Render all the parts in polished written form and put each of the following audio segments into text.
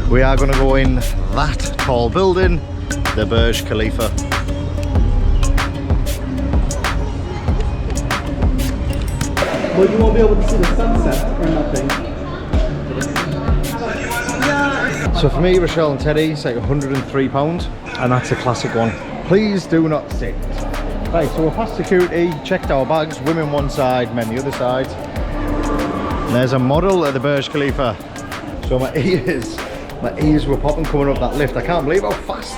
We are going to go in that tall building, the Burj Khalifa. But you won't be able to see the sunset or nothing. So for me, Rochelle and Teddy, it's like £103, and that's a classic one. Please do not sit. Right, so we're past security, checked our bags, women one side, men the other side. And there's a model at the Burj Khalifa. So my ears were popping coming up that lift. I can't believe how fast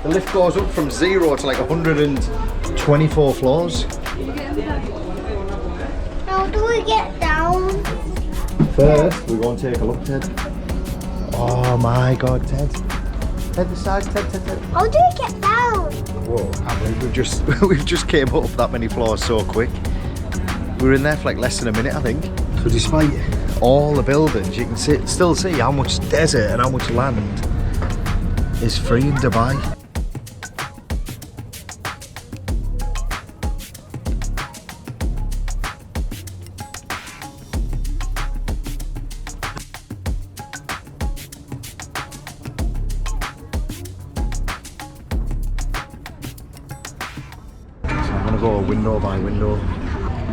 the lift goes up from 0 to like 124 floors. How do we get down? First, we go and take a look, Ted. Oh my God, Ted. Ted, the side, Ted. How do we get down? Whoa, I believe we've just came up that many floors so quick. We were in there for like less than a minute, I think. So despite all the buildings, you can still see how much desert and how much land is free in Dubai. Go window by window.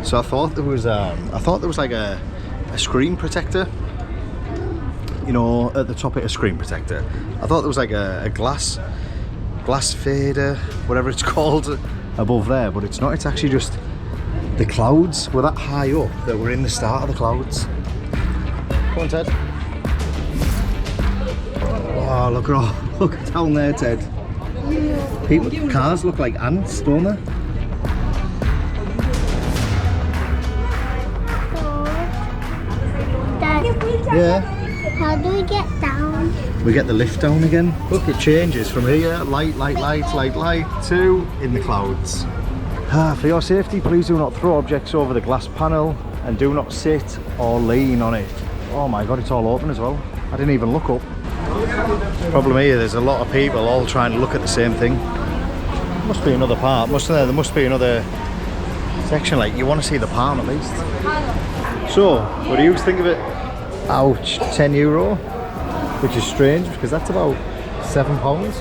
So I thought there was like a screen protector, you know, at the top of a screen protector. I thought there was like a glass fader, whatever it's called, above there, but it's not. It's actually just the clouds were that high up that we're in the start of the clouds. Come on, Ted. Oh, look down there, Ted. Cars look like ants, don't they? Yeah. How do we get down? We get the lift down again. Look, it changes from here, light to in the clouds. For your safety, please do not throw objects over the glass panel and do not sit or lean on it. Oh my God, it's all open as well. I didn't even look up. Problem here, there's a lot of people all trying to look at the same thing. Must be another part, mustn't there? There must be another section, like you want to see the palm at least. So, what do you think of it? Ouch, €10, which is strange because that's about £7.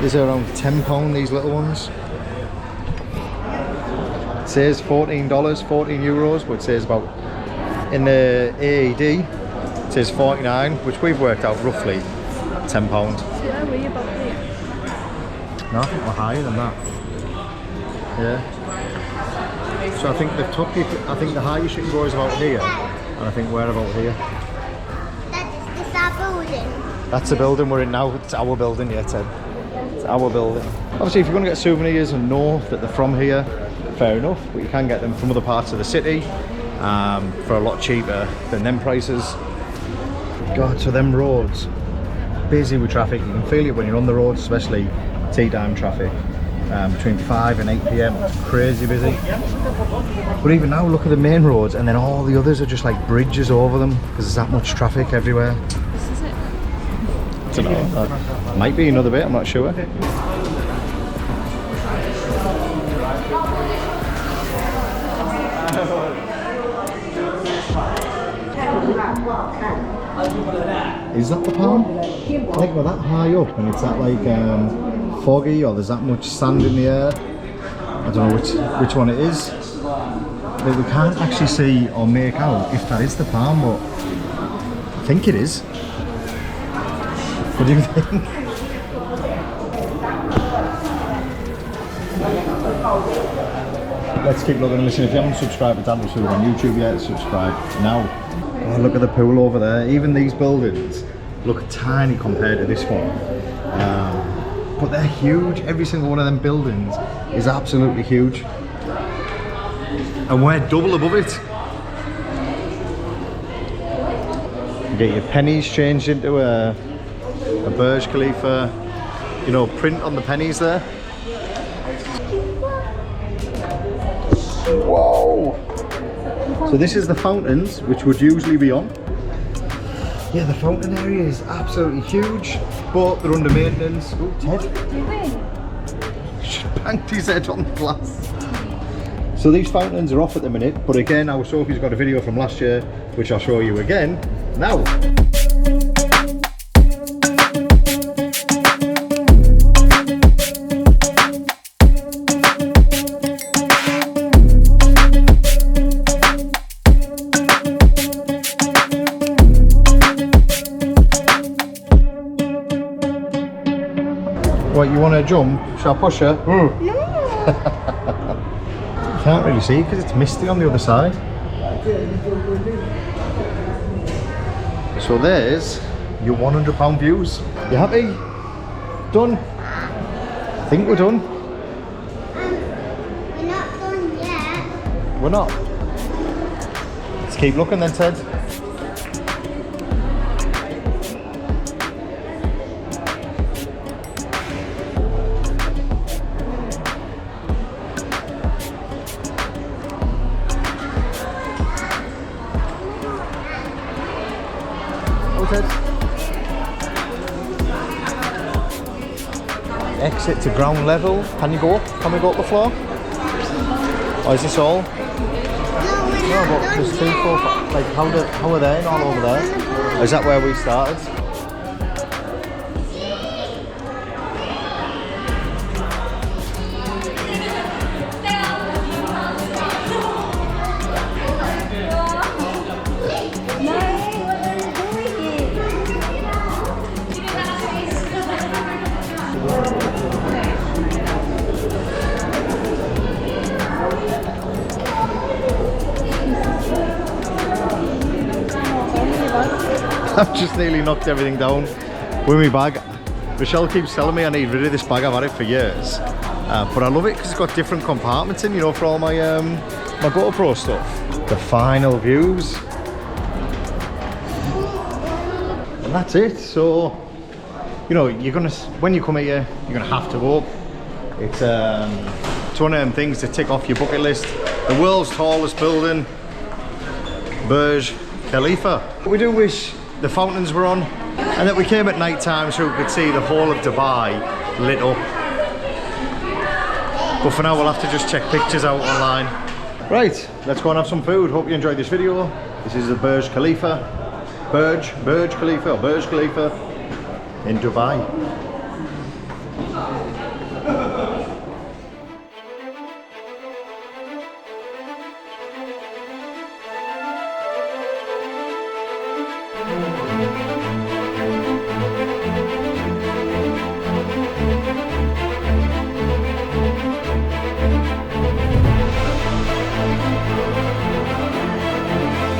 These are around £10, these little ones. It says $14, €14, but it says about, in the AED, it says 49, which we've worked out roughly £10. No, I think we're higher than that. Yeah. So I think the top, I think the highest you can go is about here, and I think we're about here. That's our building. That's the building we're in now. It's our building, yeah, Ted. It's our building. Obviously, if you're going to get souvenirs and know that they're from here, fair enough, but you can get them from other parts of the city for a lot cheaper than them prices. God, so them roads, busy with traffic. You can feel it when you're on the roads, especially tea time traffic. Between 5 and 8 PM, it's crazy busy. But even now, look at the main roads, and then all the others are just like bridges over them because there's that much traffic everywhere. This is it. I don't know, might be another bit, I'm not sure. Is that the palm? I think we're that high up and it's that like foggy, or there's that much sand in the air. I don't know which one it is. But we can't actually see or make out if that is the palm, but I think it is. What do you think? Let's keep looking and listening. If you haven't subscribed to Daniel's Food on YouTube yet, subscribe now. Oh, look at the pool over there. Even these buildings look tiny compared to this one. But they're huge. Every single one of them buildings is absolutely huge. And we're double above it. You get your pennies changed into a Burj Khalifa, you know, print on the pennies there. Whoa! So this is the fountains, which would usually be on. Yeah, the fountain area is absolutely huge, but they're under maintenance. Oh, Ted. He banged his head on the glass. So So these fountains are off at the minute, but again, our Sophie's got a video from last year, which I'll show you again now. What, you want to jump? Shall I push her? No. Can't really see because it's misty on the other side. So there's your £100 views. You happy? Done? I think we're done. We're not done yet. We're not. Let's keep looking then, Ted. Exit to ground level. Can you go up? Can we go up the floor? Or is this all? No, we're No, not but done there's 2, yet. 4, 5. Like, how are they all over there? Is that where we started? I've just nearly knocked everything down with my bag. Michelle keeps telling me I need rid of this bag. I've had it for years, but I love it because it's got different compartments in, you know, for all my my GoPro stuff. The final views, and that's it. So, you know, you're gonna, when you come here, you're gonna have to go up. It's one of them things to tick off your bucket list. The world's tallest building, Burj Khalifa. We do wish the fountains were on and that we came at night time so we could see the whole of Dubai lit up. But for now we'll have to just check pictures out online. Right, let's go and have some food. Hope you enjoyed this video. This is the Burj Khalifa in Dubai.